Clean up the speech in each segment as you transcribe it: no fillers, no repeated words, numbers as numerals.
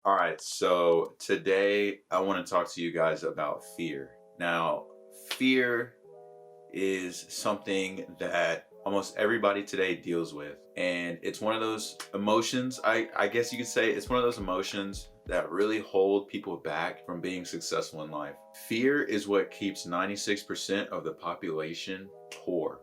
All right, so today I want to talk to you guys about fear. Now, fear is something that almost everybody today deals with, and it's one of those emotions. I guess you could say it's one of those emotions that really hold people back from being successful in life. Fear is what keeps 96% of the population poor.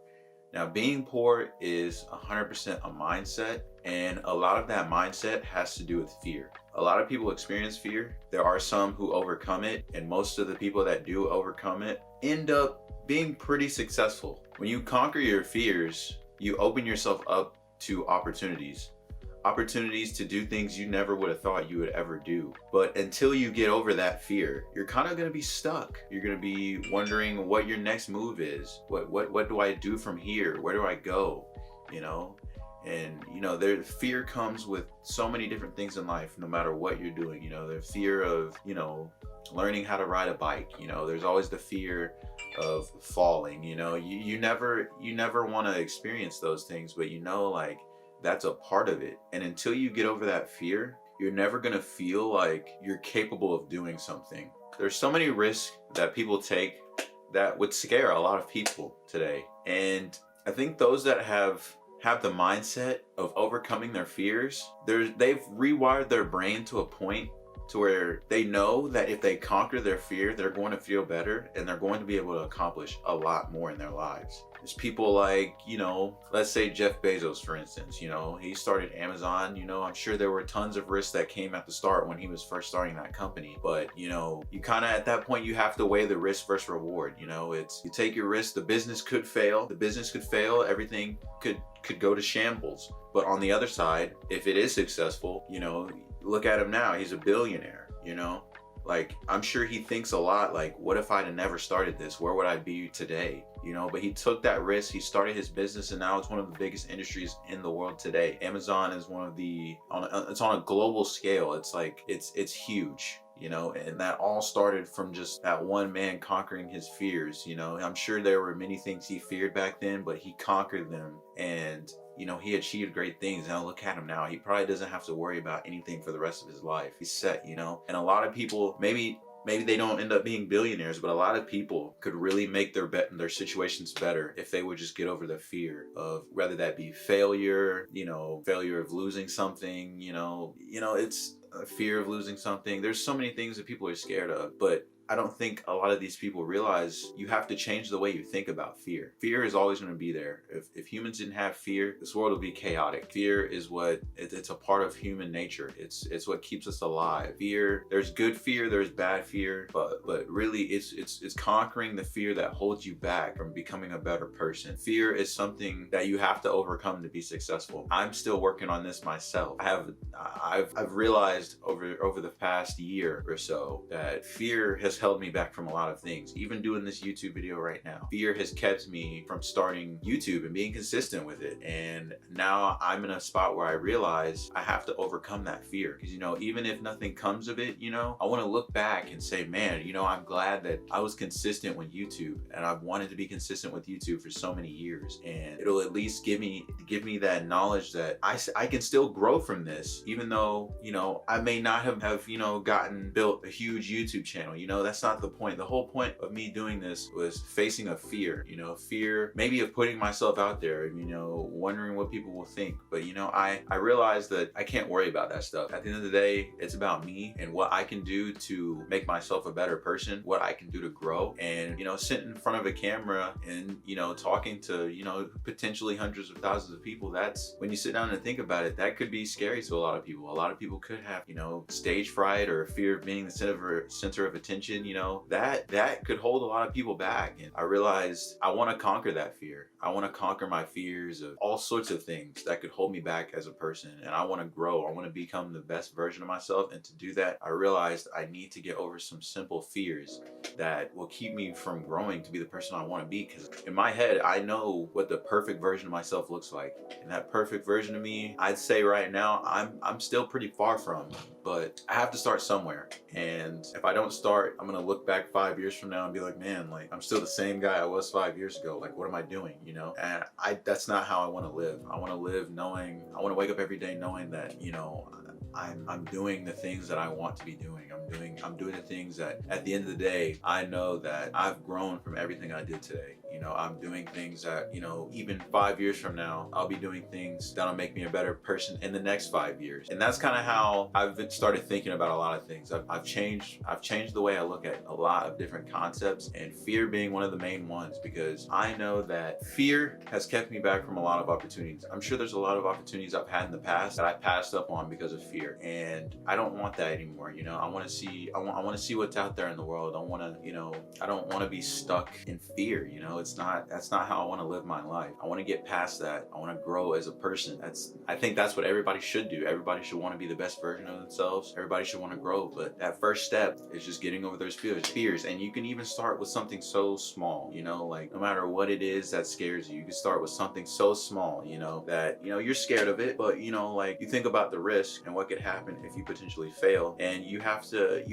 Now, being poor is 100% a mindset, and a lot of that mindset has to do with fear. A lot of people experience fear. There are some who overcome it, and most of the people that do overcome it end up being pretty successful. When you conquer your fears, you open yourself up to opportunities to do things you never would have thought you would ever do. But until you get over that fear, you're kind of going to be stuck. You're going to be wondering what your next move is. What do I do from here? Where do I go? You know? And there fear comes with so many different things in life, no matter what you're doing. The fear of, learning how to ride a bike. There's always the fear of falling. You never want to experience those things, but like that's a part of it. And until you get over that fear, you're never going to feel like you're capable of doing something. There's so many risks that people take that would scare a lot of people today. And I think those that have the mindset of overcoming their fears, they've rewired their brain to a point to where they know that if they conquer their fear, they're going to feel better and they're going to be able to accomplish a lot more in their lives. There's people like, let's say Jeff Bezos, for instance. He started Amazon. I'm sure there were tons of risks that came at the start when he was first starting that company. But, you kind of, at that point, you have to weigh the risk versus reward. It's, you take your risk, the business could fail. Everything could go to shambles. But on the other side, if it is successful, look at him now. He's a billionaire. Like, I'm sure he thinks a lot like, what if I'd have never started this? Where would I be today? But he took that risk. He started his business, and now it's one of the biggest industries in the world today. Amazon is one of it's on a global scale. It's like, it's huge. And that all started from just that one man conquering his fears. I'm sure there were many things he feared back then, but he conquered them, and he achieved great things. Now look at him now. He probably doesn't have to worry about anything for the rest of his life. He's set. And a lot of people, maybe they don't end up being billionaires, but a lot of people could really make their situations better if they would just get over the fear of, whether that be failure, failure of losing something. It's a fear of losing something. There's so many things that people are scared of, but I don't think a lot of these people realize you have to change the way you think about fear. Fear is always going to be there. If humans didn't have fear, this world would be chaotic. Fear is it's a part of human nature. It's what keeps us alive. Fear, there's good fear, there's bad fear, but really it's conquering the fear that holds you back from becoming a better person. Fear is something that you have to overcome to be successful. I'm still working on this myself. I've realized over the past year or so that fear has held me back from a lot of things. Even doing this YouTube video right now, fear has kept me from starting YouTube and being consistent with it. And now I'm in a spot where I realize I have to overcome that fear, because even if nothing comes of it, I want to look back and say, man, I'm glad that I was consistent with YouTube, and I've wanted to be consistent with YouTube for so many years. And it'll at least give me that knowledge that I can still grow from this, even though I may not have built a huge YouTube channel. That's not the point. The whole point of me doing this was facing a fear, fear maybe of putting myself out there, wondering what people will think. But I realized that I can't worry about that stuff. At the end of the day, it's about me and what I can do to make myself a better person, what I can do to grow. And sitting in front of a camera and talking to potentially hundreds of thousands of people, that's, when you sit down and think about it, that could be scary to a lot of people. A lot of people could have stage fright or fear of being the center of attention. That could hold a lot of people back. And I realized I want to conquer that fear. I want to conquer my fears of all sorts of things that could hold me back as a person. And I want to grow. I want to become the best version of myself. And to do that, I realized I need to get over some simple fears that will keep me from growing to be the person I want to be. Because in my head, I know what the perfect version of myself looks like. And that perfect version of me, I'd say right now, I'm still pretty far from. But I have to start somewhere. And if I don't start, I'm going to look back 5 years from now and be like, man, like, I'm still the same guy I was 5 years ago. Like, what am I doing? And that's not how I want to live. I want to live knowing, I want to wake up every day knowing that, I'm doing the things that I want to be doing. I'm doing the things that at the end of the day, I know that I've grown from everything I did today. You know, I'm doing things that, you know, even 5 years from now, I'll be doing things that'll make me a better person in the next 5 years. And that's kind of how I've started thinking about a lot of things. I've changed the way I look at a lot of different concepts, and fear being one of the main ones, because I know that fear has kept me back from a lot of opportunities. I'm sure there's a lot of opportunities I've had in the past that I passed up on because of fear, and I don't want that anymore. You know, I want to see what's out there in the world. I want to, you know, I don't want to be stuck in fear. You know, that's not how I want to live my life. I want to get past that. I want to grow as a person. I think that's what everybody should do. Everybody should want to be the best version of themselves. Everybody should want to grow, but that first step is just getting over those fears. And you can even start with something so small, you know, like no matter what it is that scares you, you can start with something so small, you know, that, you know, you're scared of it, but you know, like you think about the risk and what could happen if you potentially fail, and you have to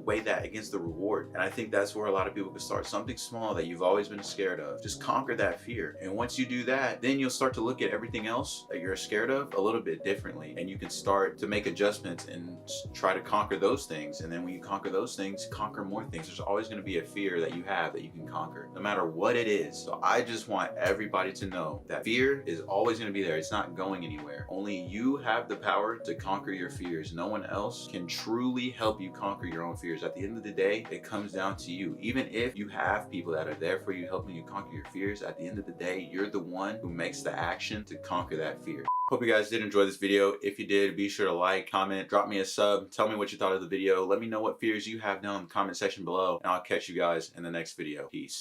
weigh that against the reward. And I think that's where a lot of people can start. Something small that you've always been scared of, just conquer that fear. And once you do that, then you'll start to look at everything else that you're scared of a little bit differently, and you can start to make adjustments and try to conquer those things. And then when you conquer those things, conquer more things. There's always going to be a fear that you have that you can conquer, no matter what it is. So I just want everybody to know that fear is always going to be there. It's not going anywhere. Only you have the power to conquer your fears. No one else can truly help you conquer your own fears. At the end of the day, it comes down to you. Even if you have people that are there for you, helping you conquer your fears, at the end of the day, you're the one who makes the action to conquer that fear. Hope you guys did enjoy this video. If you did, be sure to like, comment, drop me a sub, tell me what you thought of the video. Let me know what fears you have down in the comment section below, and I'll catch you guys in the next video. Peace.